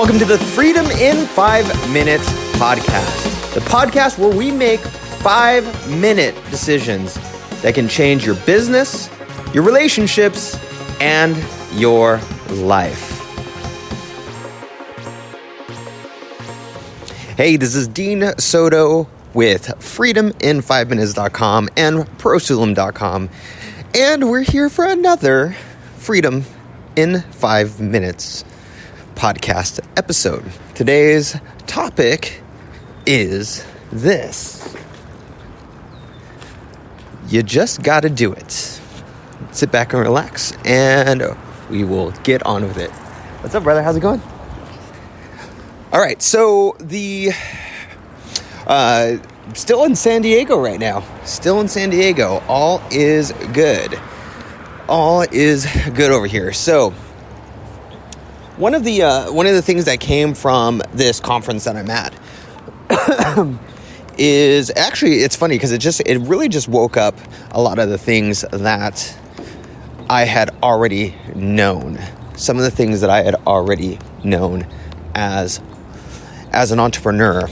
Welcome to the Freedom in 5 Minutes podcast, the podcast where we make 5-minute decisions that can change your business, your relationships, and your life. Hey, this is Dean Soto with freedomin5minutes.com and prosulum.com, and we're here for another Freedom in 5 Minutes podcast episode. Today's topic is this. You just got to do it. Sit back and relax, and we will get on with it. What's up, brother? How's it going? All right, so still in San Diego right now. Still in San Diego. All is good. All is good over here. So one of the things that came from this conference that I'm at is actually, it's funny because it really just woke up a lot of the things that I had already known. Some of the things that I had already known as an entrepreneur.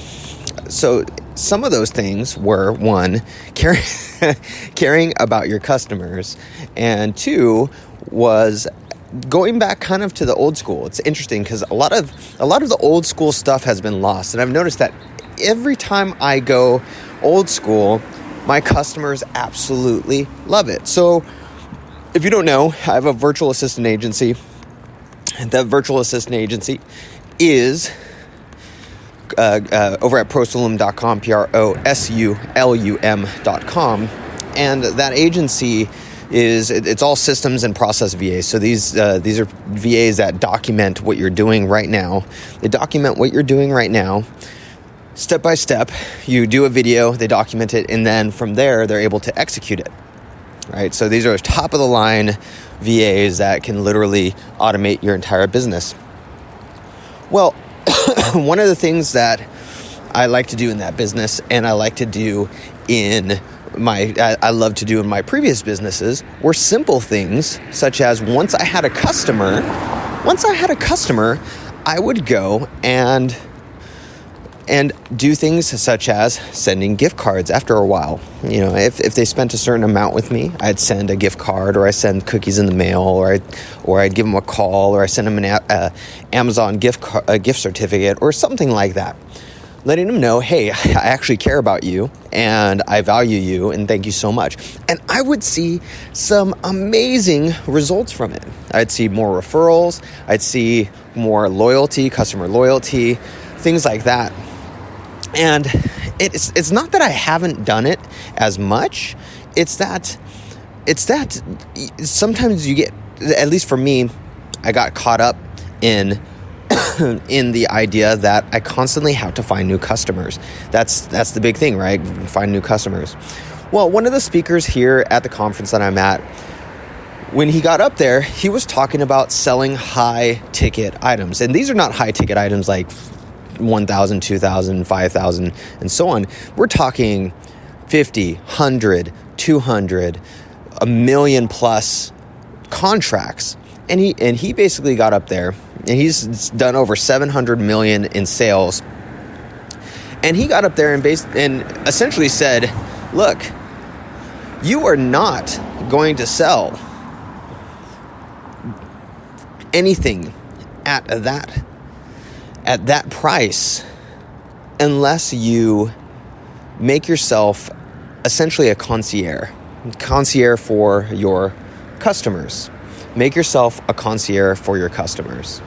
So some of those things were, one, caring about your customers, and two was going back kind of to the old school. It's interesting because a lot of the old school stuff has been lost, and I've noticed that every time I go old school, my customers absolutely love it. So if you don't know, I have a virtual assistant agency, and that virtual assistant agency is over at prosulum.com, prosulum.com, and that agency it's all systems and process VAs. So these are VAs that document what you're doing right now. They document what you're doing right now, step by step. You do a video, they document it, and then from there, they're able to execute it, right? So these are top of the line VAs that can literally automate your entire business. Well, one of the things that I like to do in that business, and I like to do I love to do in my previous businesses, were simple things such as once I had a customer, I would go and do things such as sending gift cards after a while. You know, if they spent a certain amount with me, I'd send a gift card, or I send cookies in the mail, or I'd give them a call, or I send them an Amazon gift certificate, or something like that. Letting them know, hey, I actually care about you, and I value you, and thank you so much. And I would see some amazing results from it. I'd see more referrals. I'd see more loyalty, customer loyalty, things like that. And it's not that I haven't done it as much. It's that sometimes you get, at least for me, I got caught up in the idea that I constantly have to find new customers. That's the big thing, right? Find new customers. Well, one of the speakers here at the conference that I'm at, when he got up there, he was talking about selling high ticket items. And these are not high ticket items like $1,000, $2,000, $5,000, and so on. We're talking 50, 100, 200, a million plus contracts. And he basically got up there, and he's done over 700 million in sales. And he got up there and essentially said, look, you are not going to sell anything at that price unless you make yourself essentially a concierge for your customers. Make yourself a concierge for your customers.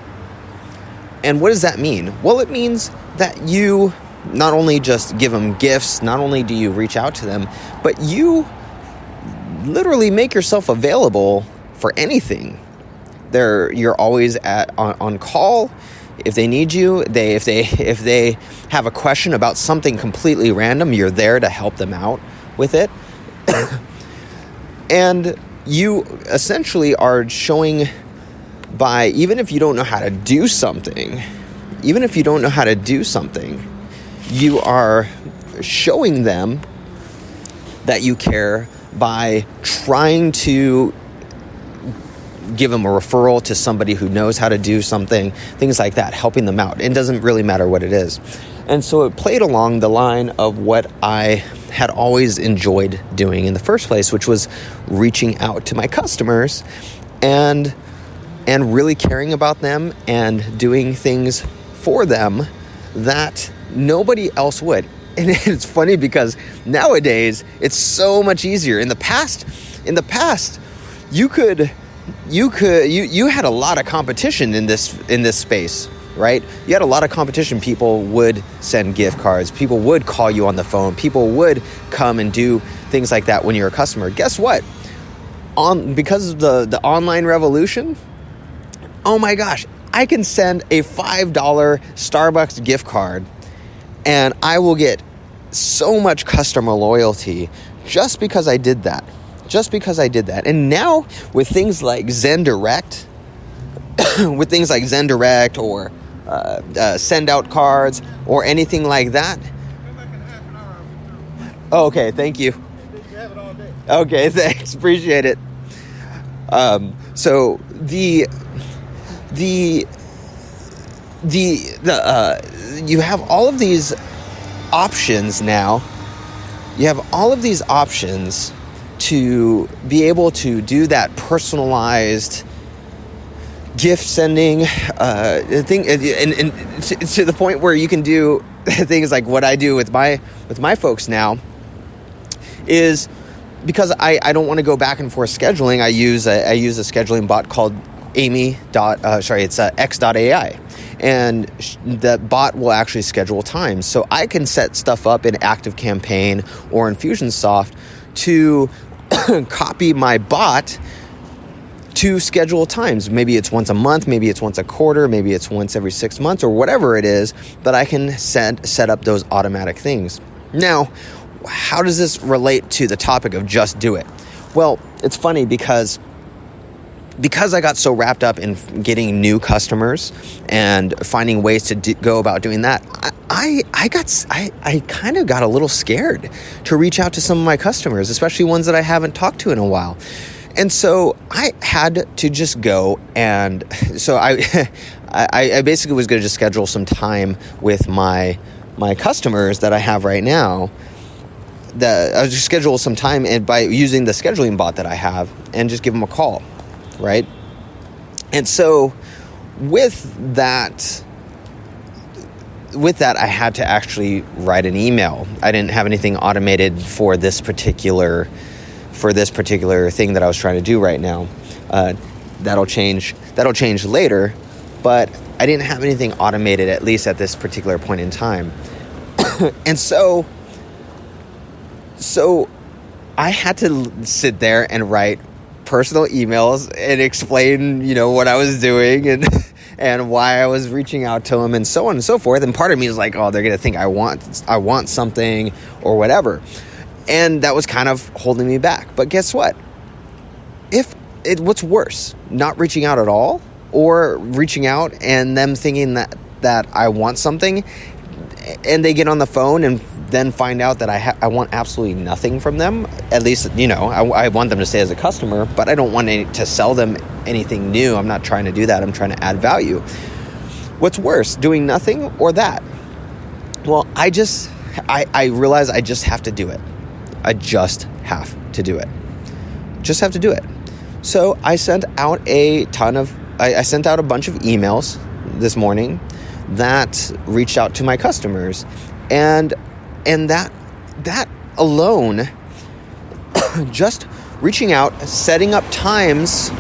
And what does that mean? Well, it means that you not only just give them gifts, not only do you reach out to them, but you literally make yourself available for anything. You're always on call. If they need you, if they have a question about something completely random, you're there to help them out with it. And you essentially are showing by, even if you don't know how to do something, you are showing them that you care by trying to give them a referral to somebody who knows how to do something, things like that, helping them out. It doesn't really matter what it is. And so it played along the line of what I had always enjoyed doing in the first place, which was reaching out to my customers and really caring about them and doing things for them that nobody else would. And it's funny because nowadays it's so much easier. In the past, you had a lot of competition in this space, right? You had a lot of competition. People would send gift cards. People would call you on the phone. People would come and do things like that when you're a customer. Guess what? Because of the online revolution, oh my gosh, I can send a $5 Starbucks gift card and I will get so much customer loyalty just because I did that. And now with things like Zen Direct, or send out cards or anything like that. Oh, okay, thank you. Okay, thanks, appreciate it. So you have all of these options now. You have all of these options to be able to do that personalized gift sending thing, and to the point where you can do things like what I do with my folks now. Is because I don't want to go back and forth scheduling. I use a scheduling bot called X.AI. And the bot will actually schedule times. So I can set stuff up in ActiveCampaign or Infusionsoft to copy my bot to schedule times. Maybe it's once a month, maybe it's once a quarter, maybe it's once every 6 months or whatever it is, but I can set up those automatic things. Now, how does this relate to the topic of just do it? Well, it's funny because I got so wrapped up in getting new customers and finding ways to go about doing that, I kind of got a little scared to reach out to some of my customers, especially ones that I haven't talked to in a while. And so I had to just go, and so I basically was going to just schedule some time with my customers that I have right now. I was just schedule some time and by using the scheduling bot that I have and just give them a call. Right? And so with that, I had to actually write an email. I didn't have anything automated for this particular thing that I was trying to do right now. That'll change later, but I didn't have anything automated, at least at this particular point in time. And so I had to sit there and write personal emails and explain, what I was doing and why I was reaching out to them and so on and so forth. And part of me is like, oh, they're going to think I want something or whatever. And that was kind of holding me back. But guess what? What's worse, not reaching out at all or reaching out and them thinking that I want something and they get on the phone and then find out that I want absolutely nothing from them. At least, I want them to stay as a customer, but I don't want to sell them anything new. I'm not trying to do that. I'm trying to add value. What's worse, doing nothing or that? Well, I realize I just have to do it. I just have to do it. Just have to do it. So I sent out I sent out a bunch of emails this morning that reached out to my customers, and that alone, just reaching out, setting up times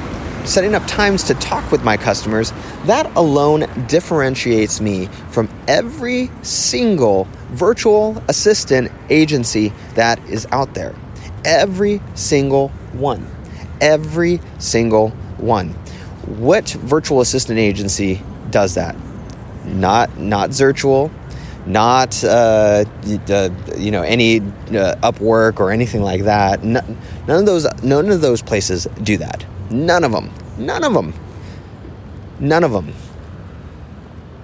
to talk with my customers, that alone differentiates me from every single virtual assistant agency that is out there. Every single one. What virtual assistant agency does that? Not Zirtual, not any Upwork or anything like that. None of those places do that. None of them.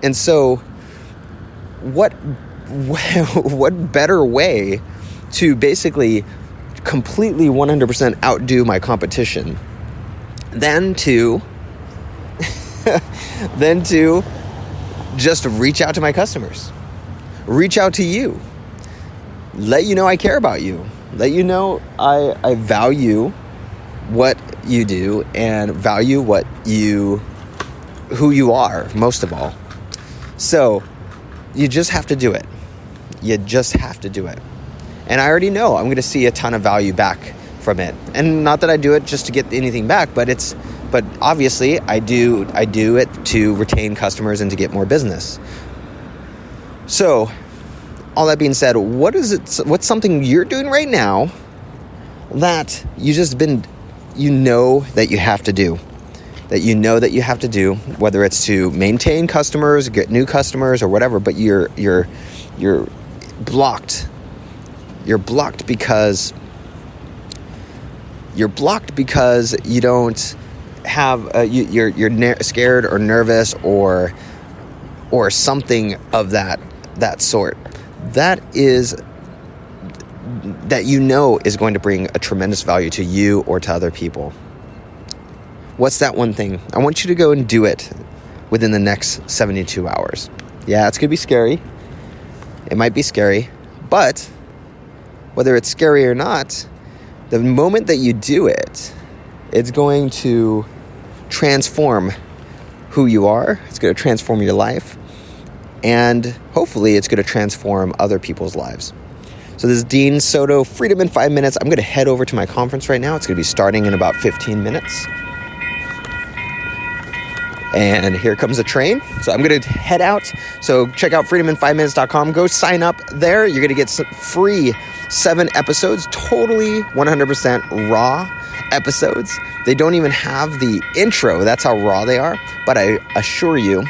And so, what better way to basically completely 100% outdo my competition than to just reach out to my customers, reach out to you, let you know I care about you, let you know I value what you do and value who you are, most of all. So you just have to do it. You just have to do it. And I already know I'm going to see a ton of value back from it. And not that I do it just to get anything back, but obviously I do it to retain customers and to get more business. So all that being said, what's something you're doing right now that you know that you have to do? That you know that you have to do, whether it's to maintain customers, get new customers, or whatever, but you're blocked. You're blocked because you don't have you're scared or nervous or something of that sort. That is going to bring a tremendous value to you or to other people. What's that one thing? I want you to go and do it within the next 72 hours. Yeah, it's going to be scary. It might be scary, but whether it's scary or not, the moment that you do it, it's going to transform who you are. It's going to transform your life. And hopefully it's going to transform other people's lives. So this is Dean Soto, Freedom in 5 Minutes. I'm going to head over to my conference right now. It's going to be starting in about 15 minutes. And here comes a train. So I'm going to head out. So check out freedomin5minutes.com. Go sign up there. You're going to get some free 7 episodes, totally 100% raw episodes. They don't even have the intro. That's how raw they are. But I assure you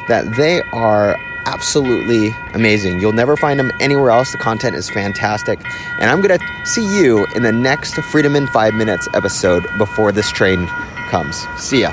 that they are absolutely amazing. You'll never find them anywhere else. The content is fantastic. And I'm going to see you in the next Freedom in 5 Minutes episode before this train comes. See ya.